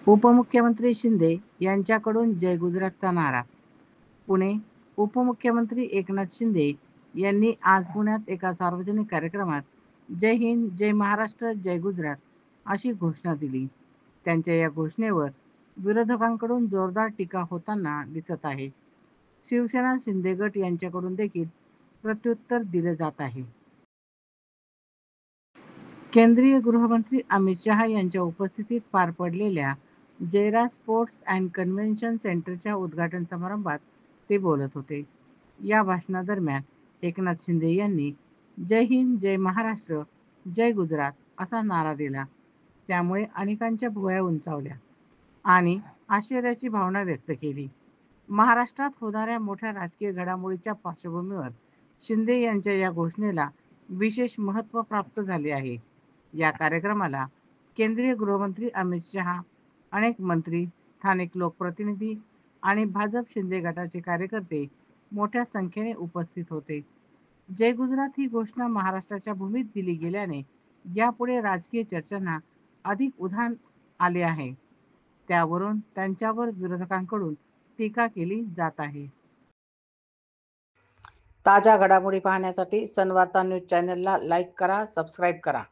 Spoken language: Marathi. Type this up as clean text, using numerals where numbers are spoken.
उपमुख्यमंत्री शिंदे यांच्याकडून जय गुजरातचा नारा. पुणे. उपमुख्यमंत्री एकनाथ शिंदे यांनी आज पुण्यात एका सार्वजनिक कार्यक्रमात जय हिंद, जय महाराष्ट्र, जय गुजरात अशी घोषणा दिली. त्यांच्या या घोषणेवर विरोधकांकडून जोरदार टीका होताना दिसत आहे. शिवसेना शिंदे गट यांच्याकडून देखील प्रत्युत्तर दिले जात आहे. केंद्रीय गृहमंत्री अमित शहा यांच्या उपस्थितीत पार पडलेल्या जयरा स्पोर्ट्स अँड कन्व्हेन्शन सेंटरच्या उद्घाटन समारंभात ते बोलत होते. या भाषणादरम्यान एकनाथ शिंदे यांनी जय हिंद, जय महाराष्ट्र, जय गुजरात असा नारा दिला. त्यामुळे अनेकांच्या भुवया उंचावल्या आणि आश्चर्याची भावना व्यक्त केली. महाराष्ट्रात होणाऱ्या मोठ्या राजकीय घडामोडीच्या पार्श्वभूमीवर शिंदे यांच्या या घोषणेला विशेष महत्त्व प्राप्त झाले आहे. या कार्यक्रमाला केंद्रीय गृहमंत्री अमित शहा, अनेक मंत्री, स्थानिक लोकप्रतिनिधी आणि भाजप शिंदे गटाचे कार्यकर्ते मोठ्या संख्येने उपस्थित होते. जय गुजरात ही घोषणा महाराष्ट्राच्या भूमीत दिली गेल्याने यापुढे राजकीय चर्चांना अधिक उधाण आले आहे. त्यावरून त्यांच्यावर विरोधकांकडून टीका केली जात आहे. ताज्या घडामोडी पाहण्यासाठी सनवार्ता न्यूज चॅनलला लाईक करा, सबस्क्राईब करा.